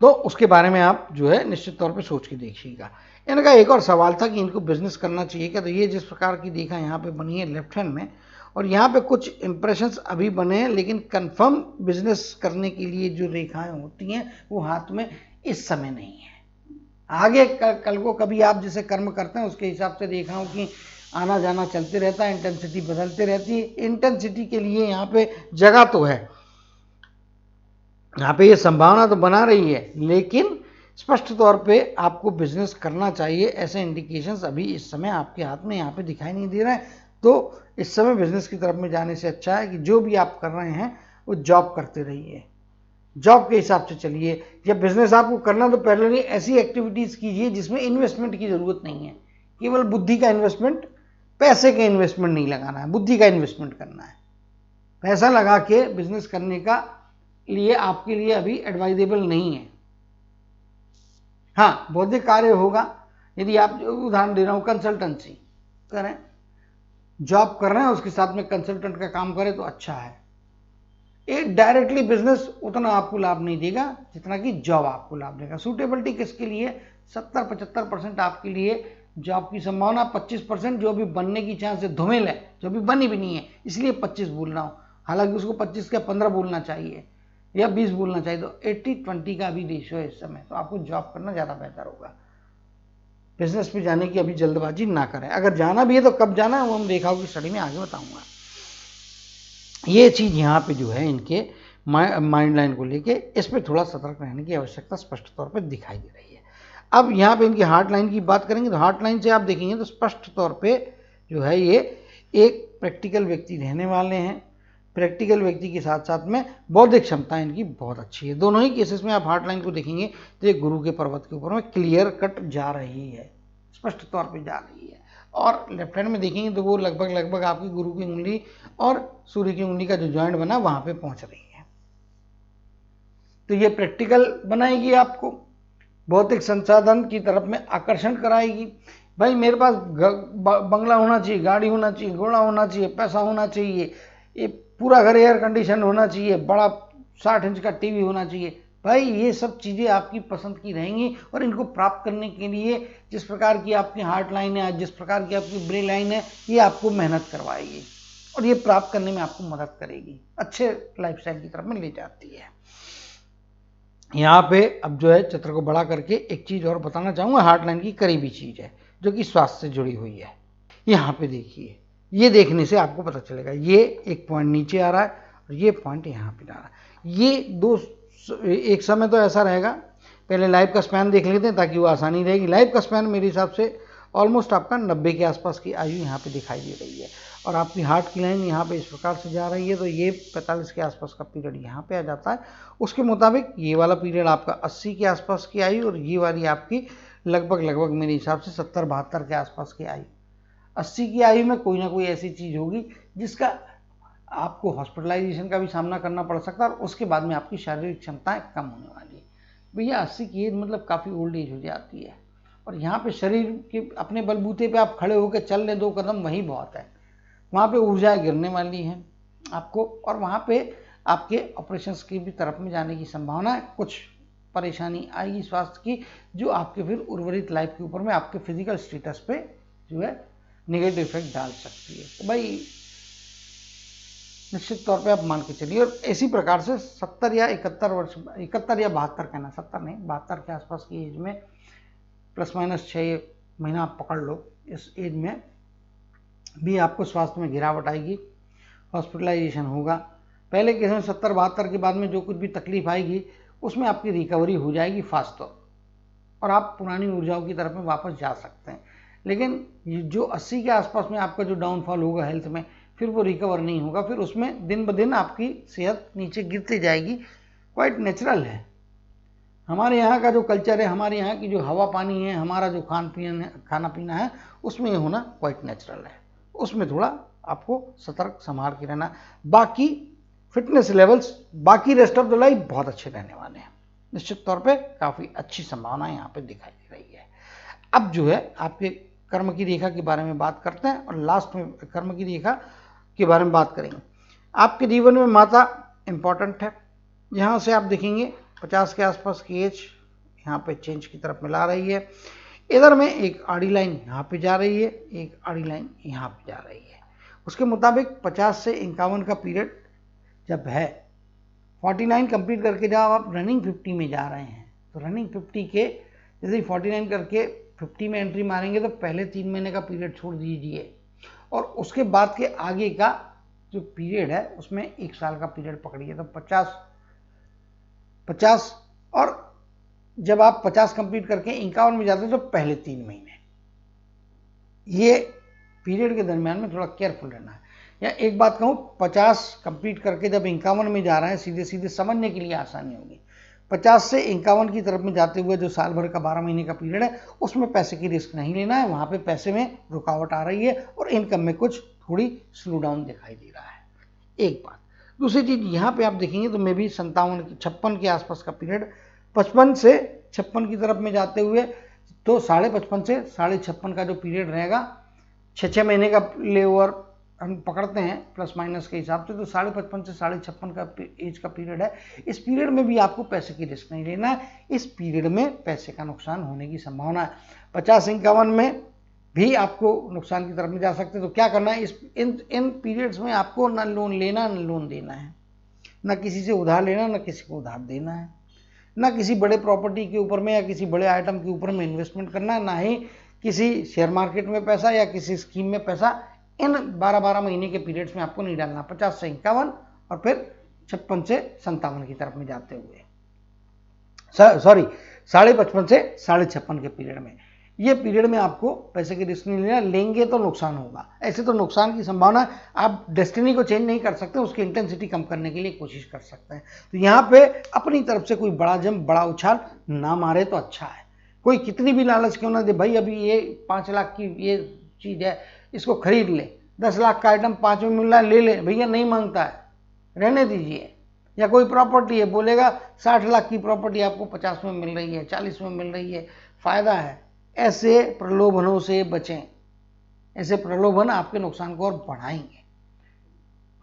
तो उसके बारे में आप जो है निश्चित तौर पे सोच के देखिएगा। इनका एक और सवाल था कि इनको बिजनेस करना चाहिए क्या, तो ये जिस प्रकार की देखा यहाँ पे बनी है लेफ्ट हैंड में, और यहाँ पे कुछ इंप्रेशंस अभी बने हैं, लेकिन कंफर्म बिजनेस करने के लिए जो रेखाएं होती हैं वो हाथ में इस समय नहीं है। आगे कल को कभी आप जैसे कर्म करते हैं उसके हिसाब से रेखाओं की आना जाना चलते रहता है, इंटेंसिटी बदलते रहती है। इंटेंसिटी के लिए यहाँ पे जगह तो है, यहाँ पे ये संभावना तो बना रही है, लेकिन स्पष्ट तौर पे आपको बिजनेस करना चाहिए। ऐसे इंडिकेशंस अभी इस समय आपके हाथ में यहाँ पे दिखाई नहीं दे रहा है। तो इस समय बिजनेस की तरफ में जाने से अच्छा है कि जो भी आप कर रहे हैं वो जॉब करते रहिए, जॉब के हिसाब से चलिए। जब बिजनेस आपको करना तो पहले ऐसी एक्टिविटीज कीजिए जिसमें इन्वेस्टमेंट की जरूरत नहीं है। केवल बुद्धि का इन्वेस्टमेंट, पैसे का इन्वेस्टमेंट नहीं लगाना है, बुद्धि का इन्वेस्टमेंट करना है। पैसा लगा के बिजनेस करने का लिए आपके लिए अभी एडवाइजेबल नहीं है। हाँ, बौद्धिक कार्य होगा यदि आप, उदाहरण दे रहा हूं, कंसल्टेंसी करें, जॉब कर रहे हैं उसके साथ में कंसल्टेंट का काम करें तो अच्छा है। एक डायरेक्टली बिजनेस उतना आपको लाभ नहीं देगा जितना कि जॉब आपको लाभ देगा। सूटेबिलिटी किसके लिए? 70-75% आपके लिए जॉब की संभावना, 25% जो भी बनने की चांस है धुमेल है, जो भी बनी भी नहीं है, इसलिए 25 बोल रहा हूं। हालांकि उसको 25 का 15 बोलना चाहिए या 20 बोलना चाहिए। तो 80-20 का अभी रेशियो है इस समय, तो आपको जॉब करना ज्यादा बेहतर होगा। बिजनेस पे जाने की अभी जल्दबाजी ना करें। अगर जाना भी है तो कब जाना है वो हम रेखाओं की स्टडी में आगे बताऊंगा। ये चीज यहाँ पे जो है इनके माइंड लाइन को लेके, इस पे थोड़ा सतर्क रहने की आवश्यकता स्पष्ट तौर पे दिखाई दे रही है। अब यहाँ पे इनकी हार्ट लाइन की बात करेंगे तो हार्ट लाइन से आप देखेंगे तो स्पष्ट तौर पे जो है ये एक प्रैक्टिकल व्यक्ति रहने वाले हैं। प्रैक्टिकल व्यक्ति के साथ साथ में बौद्धिक क्षमता इनकी बहुत अच्छी है। दोनों ही केसेस में आप हार्ट लाइन को देखेंगे तो ये गुरु के पर्वत के ऊपर में क्लियर कट जा रही है, स्पष्ट तौर पे जा रही है। और लेफ्ट हैंड में देखेंगे तो वो लगभग आपकी गुरु की उंगली और सूर्य की उंगली का जो जॉइंट बना वहां पे पहुंच रही है। तो ये प्रैक्टिकल बनाएगी, आपको भौतिक संसाधन की तरफ में आकर्षण कराएगी। भाई मेरे पास बंगला होना चाहिए, गाड़ी होना चाहिए, घोड़ा होना चाहिए, पैसा होना चाहिए, ये पूरा घर एयर कंडीशन होना चाहिए, बड़ा 60 इंच का टीवी होना चाहिए, भाई ये सब चीज़ें आपकी पसंद की रहेंगी और इनको प्राप्त करने के लिए जिस प्रकार की आपकी हार्ट लाइन है, जिस प्रकार की आपकी ब्रेन लाइन है, ये आपको मेहनत करवाएगी और ये प्राप्त करने में आपको मदद करेगी, अच्छे लाइफस्टाइल की तरफ में ले जाती है। यहाँ पे अब जो है चित्र को बड़ा करके एक चीज़ और बताना चाहूँगा, हार्ट लाइन की करीबी चीज़ है जो कि स्वास्थ्य से जुड़ी हुई है। यहाँ पे देखिए, ये देखने से आपको पता चलेगा, ये एक पॉइंट नीचे आ रहा है और ये पॉइंट यहाँ पे जा रहा है। ये दो एक समय तो ऐसा रहेगा, पहले लाइफ का स्पैन देख लेते हैं ताकि वो आसानी रहेगी। लाइफ का स्पैन मेरे हिसाब से ऑलमोस्ट आपका 90 के आसपास की आयु यहाँ पे दिखाई दे रही है और आपकी हार्ट की लाइन यहाँ पे इस प्रकार से जा रही है, तो ये 45 के आसपास का पीरियड यहाँ पे आ जाता है। उसके मुताबिक ये वाला पीरियड आपका 80 के आसपास की आयु और ये वाली आपकी लगभग मेरे हिसाब से 70-72 के आसपास की आयु। 80 की आयु में कोई ना कोई ऐसी चीज़ होगी जिसका आपको हॉस्पिटलाइजेशन का भी सामना करना पड़ सकता है और उसके बाद में आपकी शारीरिक क्षमताएं कम होने वाली है। भैया 80 की एज मतलब काफ़ी ओल्ड एज हो जाती है और यहाँ पे शरीर के अपने बलबूते पे आप खड़े होकर चल लें 2 कदम, वही बहुत है। वहाँ पे ऊर्जा गिरने वाली है आपको और वहाँ पे आपके ऑपरेशंस की भी तरफ में जाने की संभावना है। कुछ परेशानी आएगी स्वास्थ्य की जो आपके फिर उर्वरित लाइफ के ऊपर में आपके फिजिकल स्टेटस पे जो है नेगेटिव इफेक्ट डाल सकती है। तो भाई निश्चित तौर पे आप मान के चलिए। और इसी प्रकार से 70 या 71 वर्ष, 71 या 72 कहना, 70 नहीं 72 के आसपास की एज में ±6 महीना आप पकड़ लो, इस एज में भी आपको स्वास्थ्य में गिरावट आएगी, हॉस्पिटलाइजेशन होगा। पहले के समय 70-72 के बाद में जो कुछ भी तकलीफ आएगी उसमें आपकी रिकवरी हो जाएगी फास्ट और आप पुरानी ऊर्जाओं की तरफ में वापस जा सकते हैं। लेकिन जो 80 के आसपास में आपका जो डाउनफॉल होगा हेल्थ में, फिर वो रिकवर नहीं होगा, फिर उसमें दिन ब दिन आपकी सेहत नीचे गिरती जाएगी। क्वाइट नेचुरल है। हमारे यहाँ का जो कल्चर है, हमारे यहाँ की जो हवा पानी है, हमारा जो खाना पीना है, उसमें ये होना क्वाइट नेचुरल है। उसमें थोड़ा आपको सतर्क संभाल के रहना। बाकी फिटनेस लेवल्स, बाकी रेस्ट ऑफ द लाइफ बहुत अच्छे रहने वाले हैं। निश्चित तौर पे काफ़ी अच्छी संभावना यहाँ पे दिखाई दे रही है। अब जो है आपके कर्म की रेखा के बारे में बात करते हैं और लास्ट में कर्म की रेखा के बारे में बात करेंगे। आपके जीवन में माता इंपॉर्टेंट है। यहाँ से आप देखेंगे 50 के आसपास की एज यहाँ पे चेंज की तरफ मिला रही है। इधर में एक आड़ी लाइन यहाँ पे जा रही है, एक आड़ी लाइन यहाँ पे जा रही है। उसके मुताबिक 50 से 51 का पीरियड जब है, 49 कंप्लीट करके जब आप रनिंग 50 में जा रहे हैं, तो रनिंग 50 के जैसे 49 करके 50 में एंट्री मारेंगे तो पहले 3 महीने का पीरियड छोड़ दीजिए और उसके बाद के आगे का जो पीरियड है उसमें 1 साल का पीरियड पकड़िए। तो 50 और जब आप 50 कंप्लीट करके 51 में जाते हैं तो पहले 3 महीने, ये पीरियड के दरमियान में थोड़ा केयरफुल रहना है। या एक बात कहूँ, 50 कंप्लीट करके जब 51 में जा रहे हैं, सीधे सीधे समझने के लिए आसानी होगी। 50 से 51 की तरफ में जाते हुए जो साल भर का 12 महीने का पीरियड है, उसमें पैसे की रिस्क नहीं लेना है। वहाँ पे पैसे में रुकावट आ रही है और इनकम में कुछ थोड़ी स्लो डाउन दिखाई दे रहा है। एक बात। दूसरी चीज़, यहाँ पे आप देखेंगे तो मैं भी 56 के आसपास का पीरियड, 55 से 56 की तरफ में जाते हुए तो 55.5 से 56.5 का जो पीरियड रहेगा, 6 महीने का ले ओवर हम पकड़ते हैं प्लस माइनस के हिसाब से, तो 55.5 से 56.5 का एज का पीरियड है। इस पीरियड में भी आपको पैसे की रिस्क नहीं लेना है। इस पीरियड में पैसे का नुकसान होने की संभावना है। 50-51 में भी आपको नुकसान की तरफ में जा सकते हैं। तो क्या करना है, इन पीरियड्स में आपको ना लोन लेना ना लोन देना है, ना किसी से उधार लेना ना किसी को उधार देना है, ना किसी बड़े प्रॉपर्टी के ऊपर में या किसी बड़े आइटम के ऊपर में इन्वेस्टमेंट करना है, ना ही किसी शेयर मार्केट में पैसा या किसी स्कीम में पैसा इन 12-12 महीने के पीरियड्स में आपको नहीं डालना। 50 से 51 और फिर 56 से 57 की तरफ में जाते हुए, सॉरी 55.5 से 56.5 के पीरियड में, ये पीरियड में आपको पैसे की रिस्क नहीं लेना। लेंगे तो नुकसान होगा। ऐसे तो नुकसान की संभावना, आप डेस्टिनी को चेंज नहीं कर सकते, उसकी इंटेंसिटी कम करने के लिए कोशिश कर सकते हैं। तो यहाँ पे अपनी तरफ से कोई बड़ा जंप, बड़ा उछाल ना मारे तो अच्छा है। कोई कितनी भी लालच क्यों ना दे, भाई अभी ये 5 लाख की ये चीज़ है, इसको खरीद ले, 10 लाख का आइटम 5 में मिल रहा है, ले ले। भैया नहीं मांगता है, रहने दीजिए। या कोई प्रॉपर्टी है, बोलेगा 60 लाख की प्रॉपर्टी आपको 50 में मिल रही है, 40 में मिल रही है, फायदा है। ऐसे प्रलोभनों से बचें। ऐसे प्रलोभन आपके नुकसान को और बढ़ाएंगे।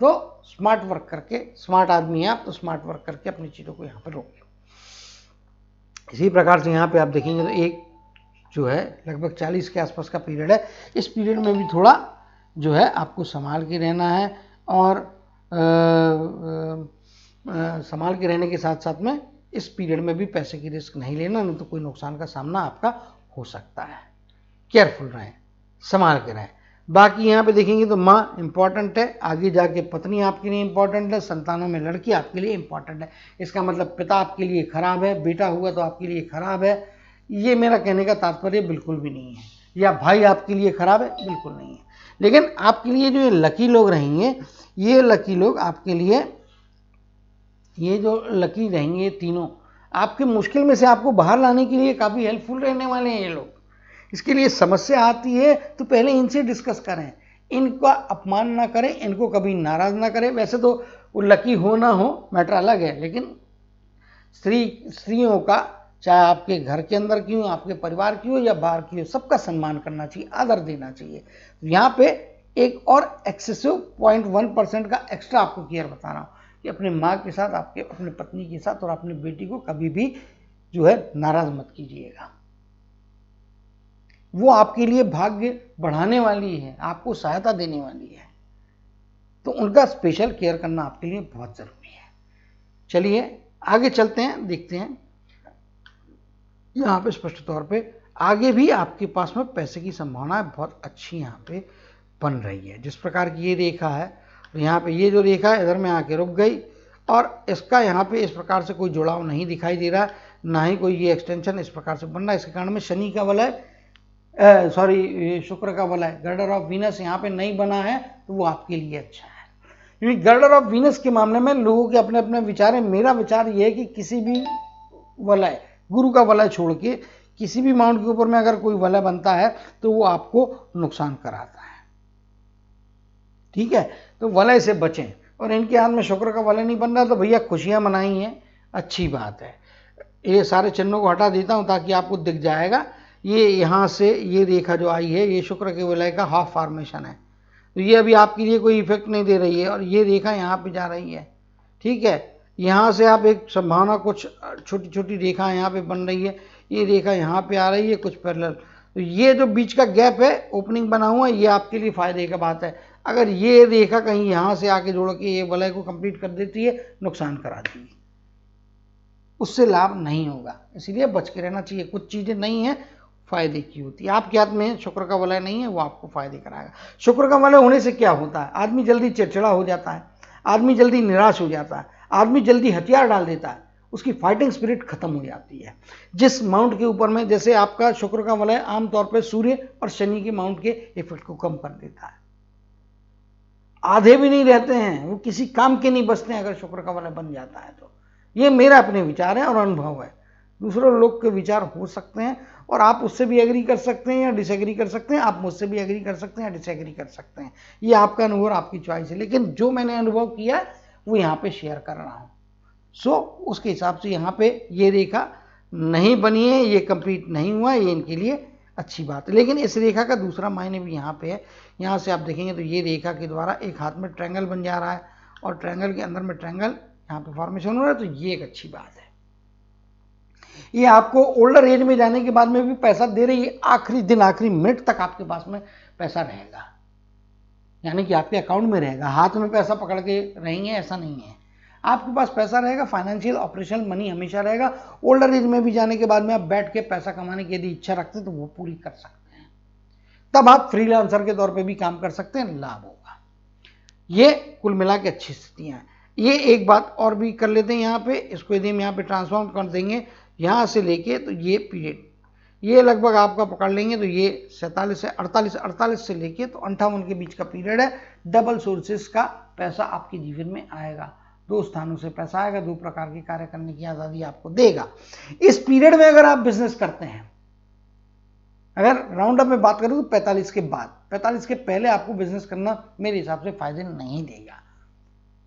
तो स्मार्ट वर्क करके, स्मार्ट आदमी है आप, तो स्मार्ट वर्क करके अपनी चीज़ों को यहाँ पर रोकिए। इसी प्रकार से यहाँ पे आप देखेंगे तो एक जो है लगभग 40 के आसपास का पीरियड है। इस पीरियड में भी थोड़ा जो है आपको संभाल के रहना है और संभाल के रहने के साथ साथ में इस पीरियड में भी पैसे की रिस्क नहीं लेना, नहीं तो कोई नुकसान का सामना आपका हो सकता है। केयरफुल रहें, संभाल के रहें। बाकी यहाँ पे देखेंगे तो माँ इंपॉर्टेंट है, आगे जाके पत्नी आपके लिए इंपॉर्टेंट है, संतानों में लड़की आपके लिए इंपॉर्टेंट है। इसका मतलब पिता आपके लिए खराब है, बेटा हुआ तो आपके लिए खराब है, ये मेरा कहने का तात्पर्य बिल्कुल भी नहीं है। या भाई आपके लिए खराब है, बिल्कुल नहीं है। लेकिन आपके लिए जो ये लकी लोग रहेंगे, ये लकी लोग आपके लिए, ये जो लकी रहेंगे तीनों, आपके मुश्किल में से आपको बाहर लाने के लिए काफ़ी हेल्पफुल रहने वाले हैं ये लोग। इसके लिए समस्या आती है तो पहले इनसे डिस्कस करें, इनका अपमान ना करें, इनको कभी नाराज ना करें। वैसे तो वो लकी हो ना हो मैटर अलग है, लेकिन स्त्रियों का, चाहे आपके घर के अंदर की हो, आपके परिवार की हो या बाहर की हो, सबका सम्मान करना चाहिए, आदर देना चाहिए। यहाँ पे एक और एक्सेसिव 0.1% का एक्स्ट्रा आपको केयर बता रहा हूँ कि अपने माँ के साथ, आपके अपने पत्नी के साथ और अपनी बेटी को कभी भी जो है नाराज मत कीजिएगा। वो आपके लिए भाग्य बढ़ाने वाली है, आपको सहायता देने वाली है, तो उनका स्पेशल केयर करना आपके लिए बहुत जरूरी है। चलिए आगे चलते हैं, देखते हैं। यहाँ पे स्पष्ट तौर पे आगे भी आपके पास में पैसे की संभावना बहुत अच्छी यहाँ पे बन रही है। जिस प्रकार की ये रेखा है, तो यहाँ पे ये जो रेखा है इधर में आके रुक गई और इसका यहाँ पे इस प्रकार से कोई जुड़ाव नहीं दिखाई दे रहा, ना ही कोई ये एक्सटेंशन इस प्रकार से बन रहा है। इसके कारण में शनि का वलय, शुक्र का वलय, गर्डर ऑफ वीनस यहाँ पे नहीं बना है, तो वो आपके लिए अच्छा है। क्योंकि गर्डर ऑफ वीनस के मामले में लोगों के अपने अपने विचार हैं। मेरा विचार ये है कि किसी भी वलय, गुरु का वलय छोड़ के किसी भी माउंट के ऊपर में अगर कोई वलय बनता है तो वो आपको नुकसान कराता है। ठीक है, तो वलय से बचें। और इनके हाथ में शुक्र का वलय नहीं बन रहा तो भैया खुशियां मनाई हैं, अच्छी बात है। ये सारे चिन्हों को हटा देता हूं ताकि आपको दिख जाएगा। ये यहाँ से ये रेखा जो आई है, ये शुक्र के वलय का हाफ फॉर्मेशन है, तो ये अभी आपके लिए कोई इफेक्ट नहीं दे रही है। और ये रेखा यहाँ पे जा रही है, ठीक है। यहाँ से आप एक संभावना, कुछ छोटी छोटी रेखा यहाँ पे बन रही है, ये रेखा यहाँ पे आ रही है कुछ पैरेलल, तो ये जो बीच का गैप है, ओपनिंग बना हुआ है, ये आपके लिए फायदे का बात है। अगर ये रेखा कहीं यहाँ से आके जोड़ के ये वलय को कंप्लीट कर देती है, नुकसान कराती है, उससे लाभ नहीं होगा, इसीलिए बच के रहना चाहिए। कुछ चीजें नहीं है फायदे की होती है। आपके हाथ में शुक्र का वलय नहीं है, वो आपको फायदे कराएगा। शुक्र का वलय होने से क्या होता है, आदमी जल्दी चिड़चिड़ा हो जाता है, आदमी जल्दी निराश हो जाता है, आदमी जल्दी हथियार डाल देता है, उसकी फाइटिंग स्पिरिट खत्म हो जाती है। जिस माउंट के ऊपर में, जैसे आपका शुक्र का वलय आमतौर पर सूर्य और शनि के माउंट के इफेक्ट को कम कर देता है, आधे भी नहीं रहते हैं, वो किसी काम के नहीं बचते हैं अगर शुक्र का वलय बन जाता है तो। ये मेरा अपने विचार है और अनुभव है, दूसरे लोग के विचार हो सकते हैं और आप उससे भी एग्री कर सकते हैं या डिसएग्री कर सकते हैं, आप मुझसे भी एग्री कर सकते हैं या डिसएग्री कर सकते हैं, ये आपका अनुभव और आपकी चॉइस है। लेकिन जो मैंने अनुभव किया वो यहाँ पे शेयर कर रहा हूँ। सो उसके हिसाब से यहाँ पे ये रेखा नहीं बनी है, ये कंप्लीट नहीं हुआ, ये इनके लिए अच्छी बात है। लेकिन इस रेखा का दूसरा मायने भी यहाँ पे है। यहाँ से आप देखेंगे तो ये रेखा के द्वारा एक हाथ में ट्रायंगल बन जा रहा है और ट्रायंगल के अंदर में ट्रायंगल यहाँ पे फॉर्मेशन हो रहा है, तो ये एक अच्छी बात है। ये आपको ओल्डर एज में जाने के बाद में भी पैसा दे रही है, आखिरी दिन, आखिरी मिनट तक आपके पास में पैसा रहेगा, यानी कि आपके अकाउंट में रहेगा। हाथ में पैसा पकड़ के रहेंगे ऐसा नहीं है, आपके पास पैसा रहेगा, फाइनेंशियल ऑपरेशनल मनी हमेशा रहेगा। ओल्डर एज में भी जाने के बाद में आप बैठ के पैसा कमाने की यदि इच्छा रखते हैं तो वो पूरी कर सकते हैं, तब आप फ्रीलांसर के तौर पे भी काम कर सकते हैं, लाभ होगा। ये कुल मिला के अच्छी स्थितियां हैं। ये एक बात और भी कर लेते हैं यहाँ पे, इसको यदि हम यहाँ पे ट्रांसफॉर्म कर देंगे यहाँ से लेके, तो ये पीरियड ये लगभग आपका पकड़ लेंगे तो ये 47 से 48 से लेके तो 58 के बीच का पीरियड है। डबल सोर्सेस का पैसा आपके जीवन में आएगा, दो स्थानों से पैसा आएगा, दो प्रकार के कार्य करने की आजादी आपको देगा। इस पीरियड में अगर आप बिजनेस करते हैं, अगर राउंड अप में बात करूं तो 45 के बाद, 45 के पहले आपको बिजनेस करना मेरे हिसाब से फायदे नहीं देगा,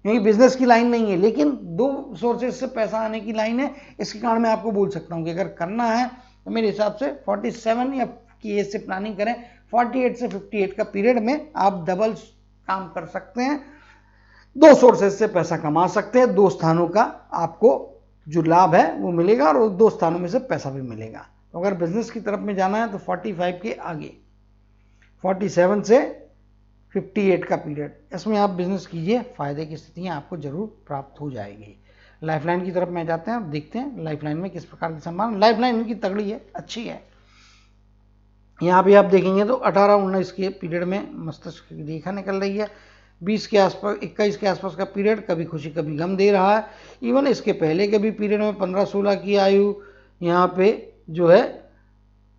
क्योंकि बिजनेस की लाइन नहीं है, लेकिन दो सोर्सेज से पैसा आने की लाइन है। इसके कारण मैं आपको बोल सकता हूं कि अगर करना है तो मेरे हिसाब से 47 या की एज से प्लानिंग करें, 48 से 58 का पीरियड में आप डबल काम कर सकते हैं, दो सोर्सेज से पैसा कमा सकते हैं, दो स्थानों का आपको जो लाभ है वो मिलेगा और दो स्थानों में से पैसा भी मिलेगा। तो अगर बिजनेस की तरफ में जाना है तो 45 के आगे 47 से 58 का पीरियड, इसमें आप बिजनेस कीजिए, फायदे की स्थितियां आपको जरूर प्राप्त हो जाएगी। लाइफलाइन की तरफ में जाते हैं, अब देखते हैं लाइफलाइन में किस प्रकार की संभावना। लाइफलाइन इनकी तगड़ी है, अच्छी है। यहाँ पे आप देखेंगे तो 18-19 के पीरियड में मस्तिष्क की रेखा निकल रही है। 20 के आसपास 21 के आसपास का पीरियड कभी खुशी कभी गम दे रहा है। इवन इसके पहले के भी पीरियड में 15-16 की आयु यहाँ पे जो है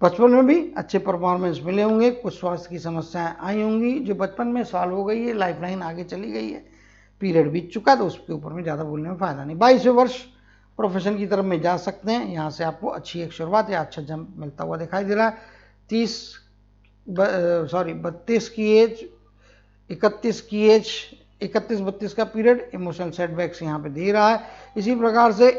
55 में भी अच्छे परफॉर्मेंस मिले होंगे। कुछ स्वास्थ्य की समस्याएं आई होंगी जो 55 में सॉल्व हो गई है, लाइफलाइन आगे चली गई है, पीरियड बीत चुका, तो उसके ऊपर में ज़्यादा बोलने में फ़ायदा नहीं। 22वें वर्ष प्रोफेशन की तरफ में जा सकते हैं, यहाँ से आपको अच्छी एक शुरुआत या अच्छा जंप मिलता हुआ दिखाई दे रहा है। 32 की एज, 31 की एज, 31-32 का पीरियड इमोशनल सेटबैक्स यहाँ पे दे रहा है। इसी प्रकार से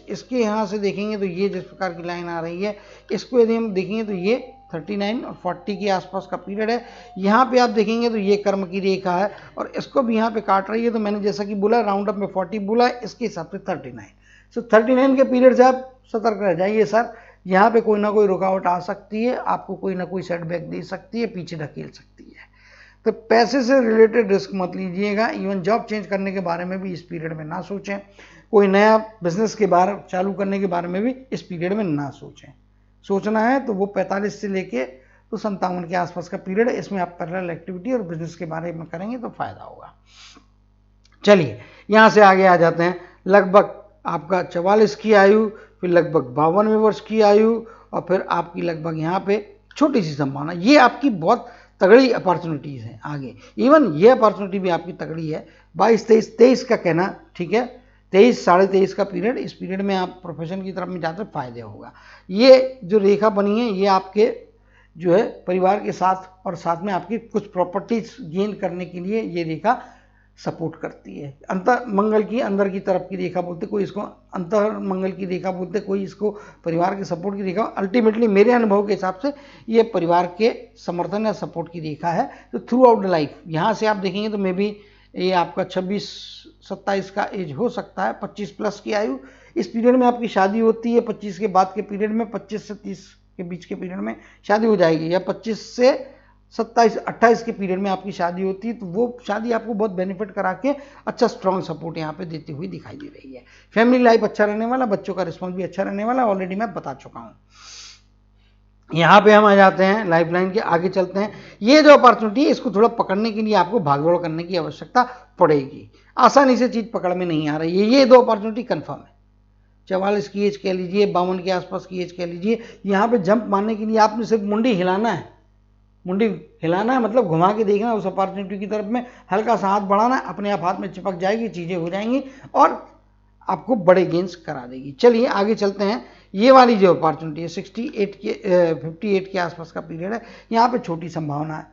इसके यहाँ से देखेंगे तो ये जिस प्रकार की लाइन आ रही है, इसको यदि हम देखेंगे तो ये 39 और 40 के आसपास का पीरियड है। यहाँ पे आप देखेंगे तो ये कर्म की रेखा है और इसको भी यहाँ पे काट रही है। तो मैंने जैसा कि बोला राउंड अप में 40 बोला है, इसके हिसाब से 39। सो 39 के पीरियड से आप सतर्क रह जाइए सर, यहाँ पे कोई ना कोई रुकावट आ सकती है, आपको कोई ना कोई सेटबैक दे सकती है, पीछे धकेल सकती है। तो पैसे से रिलेटेड रिस्क मत लीजिएगा। इवन जॉब चेंज करने के बारे में भी इस पीरियड में ना सोचें। कोई नया बिजनेस के बारे चालू करने के बारे में भी इस पीरियड में ना सोचें। सोचना है तो वो 45 से लेके तो 57 के आसपास का पीरियड है। इसमें आप पैरेलल एक्टिविटी और बिजनेस के बारे में करेंगे तो फायदा होगा। चलिए यहाँ से आगे आ जाते हैं। लगभग आपका 44 की आयु, फिर लगभग 52वें वर्ष की आयु और फिर आपकी लगभग यहाँ पे छोटी सी संभावना। ये आपकी बहुत तगड़ी अपॉर्चुनिटीज़ हैं आगे। इवन ये अपॉर्चुनिटी भी आपकी तगड़ी है। 22-23 का कहना ठीक है, 23-23.5 का पीरियड, इस पीरियड में आप प्रोफेशन की तरफ में जाते फायदे होगा। ये जो रेखा बनी है ये आपके जो है परिवार के साथ और साथ में आपकी कुछ प्रॉपर्टीज गेन करने के लिए ये रेखा सपोर्ट करती है। अंतर मंगल की अंदर की तरफ की रेखा बोलते, कोई इसको अंतर मंगल की रेखा बोलते, कोई इसको परिवार के सपोर्ट की रेखा। अल्टीमेटली मेरे अनुभव के हिसाब से ये परिवार के समर्थन या सपोर्ट की रेखा है। तो थ्रू आउट द लाइफ यहाँ से आप देखेंगे तो मे बी ये आपका 26-27 का एज हो सकता है, 25 प्लस की आयु, इस पीरियड में आपकी शादी होती है। 25 के बाद के पीरियड में 25 से 30 के बीच के पीरियड में शादी हो जाएगी, या 25 से 27-28 के पीरियड में आपकी शादी होती है। तो वो शादी आपको बहुत बेनिफिट करा के अच्छा स्ट्रॉन्ग सपोर्ट यहाँ पे देती हुई दिखाई दे रही है। फैमिली लाइफ अच्छा रहने वाला, बच्चों का रिस्पॉन्स भी अच्छा रहने वाला, ऑलरेडी मैं बता चुका हूँ। यहाँ पे हम आ जाते हैं लाइफलाइन के आगे चलते हैं। ये जो अपॉर्चुनिटी है इसको थोड़ा पकड़ने के लिए आपको भागदौड़ करने की आवश्यकता पड़ेगी, आसानी से चीज पकड़ में नहीं आ रही है। ये दो अपॉर्चुनिटी कंफर्म है। 44 की एज कह लीजिए, 52 के आसपास की एज कह लीजिए, यहाँ पे जंप मारने के लिए आपने सिर्फ मुंडी हिलाना है। मुंडी हिलाना है मतलब घुमा के देखना उस अपॉर्चुनिटी की तरफ में, हल्का सा हाथ बढ़ाना है, अपने आप हाथ में चिपक जाएगी, चीजें हो जाएंगी और आपको बड़े गेंस करा देगी। चलिए आगे चलते हैं। ये वाली जो अपॉर्चुनिटी है 58 के आसपास का पीरियड है, यहाँ पे छोटी संभावना है।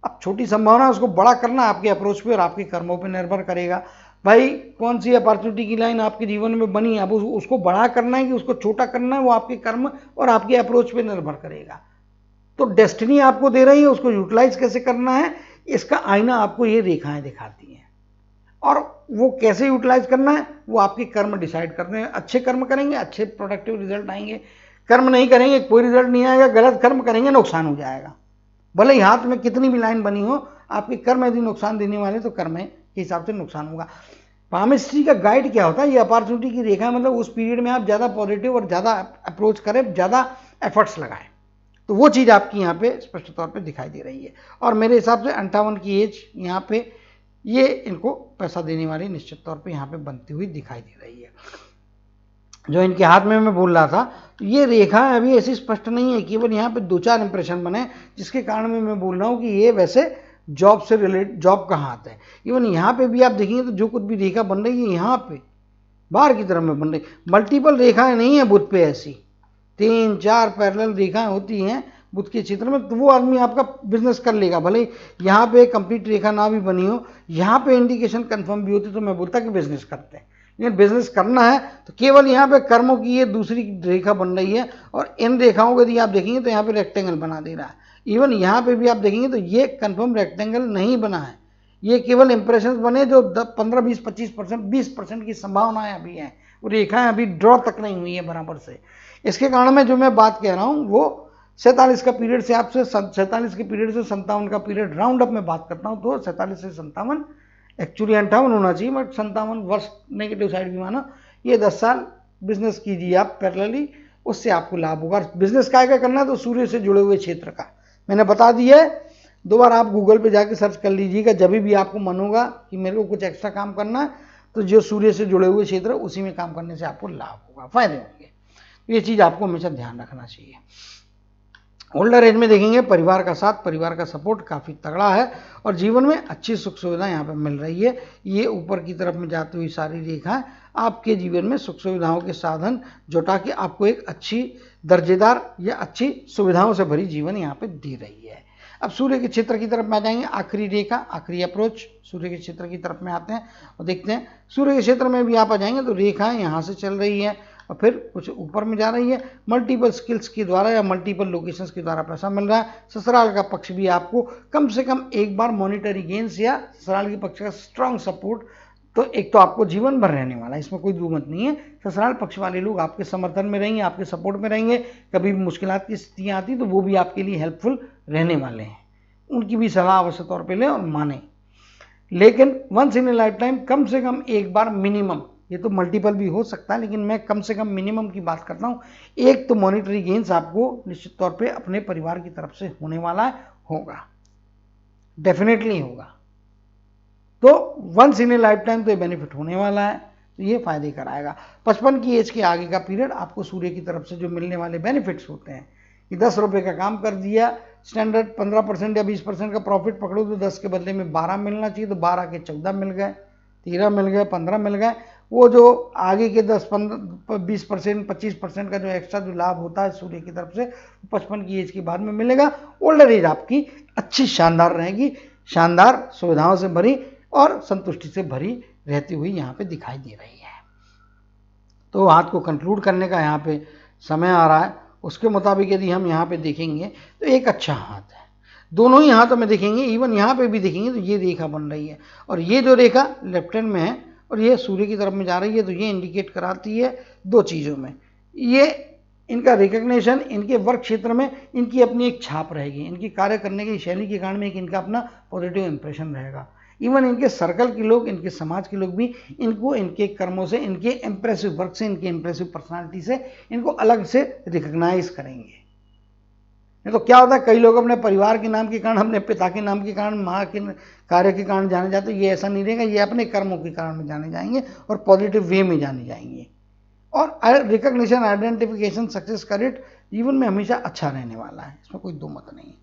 अब छोटी संभावना उसको बड़ा करना आपके अप्रोच पे और आपके कर्मों पे निर्भर करेगा। भाई कौन सी अपॉर्चुनिटी की लाइन आपके जीवन में बनी है, अब उसको बड़ा करना है कि उसको छोटा करना है, वो आपके कर्म और आपके अप्रोच पे निर्भर करेगा। तो डेस्टिनी आपको दे रही है, उसको यूटिलाइज कैसे करना है इसका आईना आपको ये रेखाएं दिखाती हैं, और वो कैसे यूटिलाइज करना है वो आपके कर्म डिसाइड करते हैं। अच्छे कर्म करेंगे अच्छे प्रोडक्टिव रिजल्ट आएंगे, कर्म नहीं करेंगे कोई रिजल्ट नहीं आएगा, गलत कर्म करेंगे नुकसान हो जाएगा। भले ही हाथ में कितनी भी लाइन बनी हो, आपके कर्म यदि नुकसान देने वाले तो कर्म के हिसाब से नुकसान होगा। पामिस्ट्री का गाइड क्या होता है, ये अपॉर्चुनिटी की रेखा, मतलब उस पीरियड में आप ज़्यादा पॉजिटिव और ज़्यादा अप्रोच करें, ज़्यादा एफर्ट्स लगाएं, तो वो चीज़ आपकी यहाँ पे स्पष्ट तौर पे दिखाई दे रही है। और मेरे हिसाब से 58 की एज यहाँ पे ये इनको पैसा देने वाली निश्चित तौर पे यहाँ पे बनती हुई दिखाई दे रही है। जो इनके हाथ में मैं बोल रहा था, तो ये रेखा अभी ऐसी स्पष्ट नहीं है, केवल यहाँ पे 2-4 इंप्रेशन बने, जिसके कारण में मैं बोल रहा हूँ कि ये वैसे जॉब से रिलेटेड, जॉब का हाथ है। इवन यहाँ पे भी आप देखेंगे तो जो कुछ भी रेखा बन रही है यहाँ पे बाहर की तरफ में बन रही, मल्टीपल रेखाएं नहीं है बुध पे, ऐसी 3-4 पैरेलल रेखाएं होती हैं बुध के क्षेत्र में, तो वो आदमी आपका बिजनेस कर लेगा। भले यहाँ पे कंप्लीट रेखा ना भी बनी हो, यहाँ पे इंडिकेशन कंफर्म भी होती तो मैं बोलता कि बिजनेस करते हैं। लेकिन बिजनेस करना है तो केवल यहाँ पे कर्मों की ये दूसरी रेखा बन रही है, और इन रेखाओं को यदि आप देखेंगे तो यहाँ पे रेक्टेंगल बना दे रहा है। इवन यहाँ पे भी आप देखेंगे तो ये कंफर्म रेक्टेंगल नहीं बना है, ये केवल इंप्रेशन बने जो 15-20-25%, 20% की संभावनाएं अभी हैं, वो रेखाएं अभी ड्रॉ तक नहीं हुई है बराबर से। इसके कारण में जो मैं बात कह रहा हूँ वो 47 का पीरियड से आपसे 47 के पीरियड से 57 का पीरियड राउंड अप में बात करता हूँ, तो 47 से 57 एक्चुअली 58 होना चाहिए, बट 57 वर्ष नेगेटिव साइड भी मानो। ये 10 साल बिजनेस कीजिए आप पैरेलली, उससे आपको लाभ होगा। बिजनेस क्या करना है तो सूर्य से जुड़े हुए क्षेत्र का मैंने बता दिया है। दो बार आप गूगल पे जाके सर्च कर लीजिएगा, जब भी आपको मन होगा कि मेरे को कुछ एक्स्ट्रा काम करना है तो जो सूर्य से जुड़े हुए क्षेत्र है उसी में काम करने से आपको लाभ होगा, फायदे होंगे। ये चीज आपको हमेशा ध्यान रखना चाहिए। ओल्डर एज में देखेंगे परिवार का साथ, परिवार का सपोर्ट काफी तगड़ा है और जीवन में अच्छी सुख सुविधा यहाँ पे मिल रही है। ये ऊपर की तरफ में जाती हुई सारी रेखाएं आपके जीवन में सुख सुविधाओं के साधन जुटा के आपको एक अच्छी दर्जेदार या अच्छी सुविधाओं से भरी जीवन यहाँ पे दे रही है। अब सूर्य के क्षेत्र की तरफ में आ जाएंगे, आखिरी रेखा, आखिरी अप्रोच सूर्य के क्षेत्र की तरफ में आते हैं और देखते हैं सूर्य के क्षेत्र में भी आप आ जाएंगे तो रेखाएं यहाँ से चल रही है और फिर कुछ ऊपर में जा रही है। मल्टीपल स्किल्स के द्वारा या मल्टीपल लोकेशंस के द्वारा पैसा मिल रहा है। ससुराल का पक्ष भी आपको कम से कम एक बार मॉनिटरी गेन्स या ससुराल के पक्ष का स्ट्रांग सपोर्ट तो एक तो आपको जीवन भर रहने वाला है, इसमें कोई दो मत नहीं है। ससुराल पक्ष वाले लोग आपके समर्थन में रहेंगे, आपके सपोर्ट में रहेंगे। कभी भी मुश्किलात की स्थितियाँ आती तो वो भी आपके लिए हेल्पफुल रहने वाले हैं, उनकी भी सलाह अवश्य तौर पर लें और माने। लेकिन once in a lifetime कम से कम एक बार मिनिमम, ये तो मल्टीपल भी हो सकता है लेकिन मैं कम से कम मिनिमम की बात करता हूँ, एक तो मॉनिटरी गेन्स आपको निश्चित तौर पे अपने परिवार की तरफ से होने वाला होगा, डेफिनेटली होगा। तो once in a lifetime तो ये बेनिफिट होने वाला है, तो ये फायदे कराएगा। 55 की एज के आगे का पीरियड आपको सूर्य की तरफ से जो मिलने वाले बेनिफिट्स होते हैं कि 10 रुपये का काम कर दिया, स्टैंडर्ड 15% या 20% का प्रॉफिट पकड़ो तो 10 के बदले में 12 मिलना चाहिए, तो 12 के 14 मिल गए, 13 मिल गए, 15 मिल गए। वो जो आगे के 10-15 20% 25% का जो एक्स्ट्रा जो लाभ होता है सूर्य की तरफ से 55 की एज के बाद में मिलेगा। ओल्डर एज आपकी अच्छी शानदार रहेगी, शानदार सुविधाओं से भरी और संतुष्टि से भरी रहती हुई यहाँ पे दिखाई दे रही है। तो हाथ को कंक्लूड करने का यहाँ पे समय आ रहा है। उसके मुताबिक यदि हम यहाँ पे देखेंगे तो एक अच्छा हाथ है, दोनों ही हाथों में देखेंगे, इवन यहाँ पे भी देखेंगे तो ये रेखा बन रही है और ये जो रेखा लेफ्ट हैंड में है और ये सूर्य की तरफ में जा रही है, तो ये इंडिकेट कराती है दो चीज़ों में। ये इनका रिकग्निशन, इनके वर्क क्षेत्र में इनकी अपनी एक छाप रहेगी, इनकी कार्य करने की शैली के कारण में एक इनका अपना पॉजिटिव इंप्रेशन रहेगा। इवन इनके सर्कल के लोग, इनके समाज के लोग भी इनको इनके कर्मों से, इनके इंप्रेसिव वर्क से, इनके इंप्रेसिव पर्सनालिटी से इनको अलग से रिकग्नाइज करेंगे। तो क्या होता है, कई लोग अपने परिवार के नाम के कारण, अपने पिता के नाम के कारण, माँ के कार्य के कारण जाने जाते, ये ऐसा नहीं रहेगा, ये अपने कर्मों के कारण में जाने जाएंगे और पॉजिटिव वे में जाने जाएंगे। और रिकग्निशन, आइडेंटिफिकेशन, सक्सेस का रेट जीवन में हमेशा अच्छा रहने वाला है, इसमें कोई दो मत नहीं है।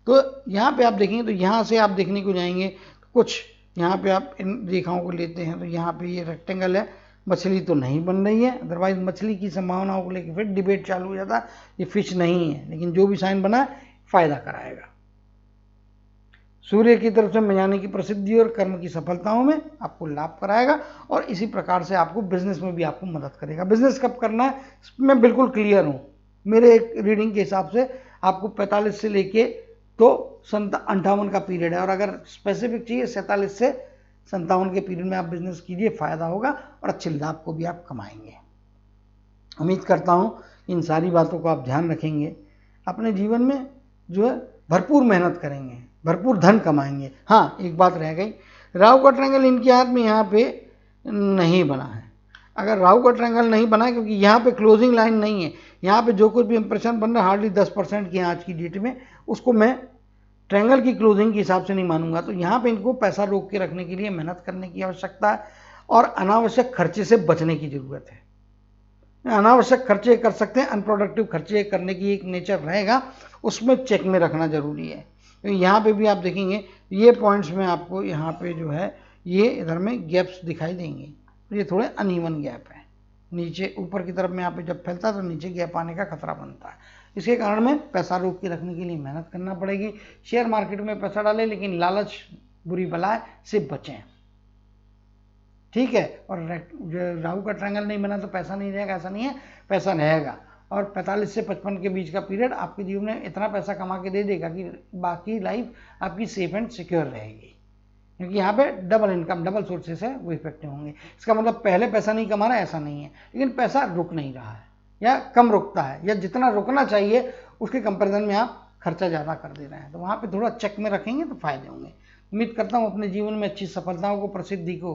तो यहाँ पे आप देखेंगे तो यहाँ से आप देखने को जाएंगे तो कुछ यहाँ पे आप इन रेखाओं को लेते हैं तो यहाँ पे ये रेक्टेंगल है, मछली तो नहीं बन रही है, अदरवाइज मछली की संभावनाओं को लेकर फिर डिबेट चालू हो जाता है। ये फिश नहीं है, लेकिन जो भी साइन बना फायदा कराएगा। सूर्य की तरफ से मिलाने की प्रसिद्धि और कर्म की सफलताओं में आपको लाभ कराएगा और इसी प्रकार से आपको बिजनेस में भी आपको मदद करेगा। बिजनेस कब करना है मैं बिल्कुल क्लियर हूँ, मेरे एक रीडिंग के हिसाब से आपको 45 से लेके तो 58 का पीरियड है, और अगर स्पेसिफिक चाहिए 47 से 57 के पीरियड में आप बिजनेस कीजिए, फायदा होगा और अच्छे लाभ को भी आप कमाएंगे। उम्मीद करता हूँ इन सारी बातों को आप ध्यान रखेंगे, अपने जीवन में जो है भरपूर मेहनत करेंगे, भरपूर धन कमाएंगे। हाँ, एक बात रह गई, राहु का ट्रायंगल इनके हाथ में यहाँ पे नहीं बना है। अगर राहु का ट्रायंगल नहीं बना है क्योंकि यहाँ पे क्लोजिंग लाइन नहीं है, यहाँ पे जो कुछ भी इंप्रेशन बन रहा है हार्डली 10% की आज की डेट में, उसको मैं ट्रायंगल की क्लोजिंग के हिसाब से नहीं मानूंगा। तो यहाँ पे इनको पैसा रोक के रखने के लिए मेहनत करने की आवश्यकता है और अनावश्यक खर्चे से बचने की जरूरत है। अनावश्यक खर्चे कर सकते हैं, अनप्रोडक्टिव खर्चे करने की एक नेचर रहेगा, उसमें चेक में रखना जरूरी है। तो यहाँ पे भी आप देखेंगे ये पॉइंट्स में आपको यहाँ पे जो है ये इधर में गैप्स दिखाई देंगे, ये थोड़े अनइवन गैप है, नीचे ऊपर की तरफ में यहाँ पे जब फैलता है तो नीचे गैप आने का खतरा बनता है। इसके कारण में पैसा रोक के रखने के लिए मेहनत करना पड़ेगी। शेयर मार्केट में पैसा डालें लेकिन लालच बुरी बला से बचें, ठीक है। और राहु का ट्रायंगल नहीं बना तो पैसा नहीं रहेगा, ऐसा नहीं है, पैसा रहेगा। और 45 से 55 के बीच का पीरियड आपके जीवन में इतना पैसा कमा के दे देगा कि बाकी लाइफ आपकी सेफ एंड सिक्योर रहेगी। क्योंकि यहाँ पे डबल इनकम, डबल सोर्सेस है, वो इफेक्टिव होंगे। इसका मतलब पहले पैसा नहीं कमा रहा है ऐसा नहीं है, लेकिन पैसा रुक नहीं रहा है या कम रुकता है, या जितना रुकना चाहिए उसके कंपैरिजन में आप खर्चा ज़्यादा कर दे रहे हैं, तो वहाँ पे थोड़ा चेक में रखेंगे तो फायदे होंगे। उम्मीद करता हूँ अपने जीवन में अच्छी सफलताओं को, प्रसिद्धि को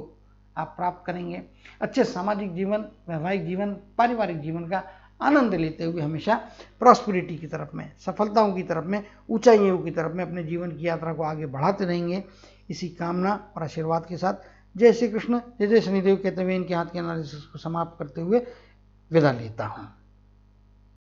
आप प्राप्त करेंगे, अच्छे सामाजिक जीवन, वैवाहिक जीवन, पारिवारिक जीवन का आनंद लेते हुए हमेशा प्रॉस्पेरिटी की तरफ में, सफलताओं की तरफ में, ऊंचाइयों की तरफ में अपने जीवन की यात्रा को आगे बढ़ाते रहेंगे। इसी कामना और आशीर्वाद के साथ जय श्री कृष्ण, जय जय शनिदेव कहते हुए इनके हाथ के एनालिसिस को समाप्त करते हुए विदा लेता हूँ।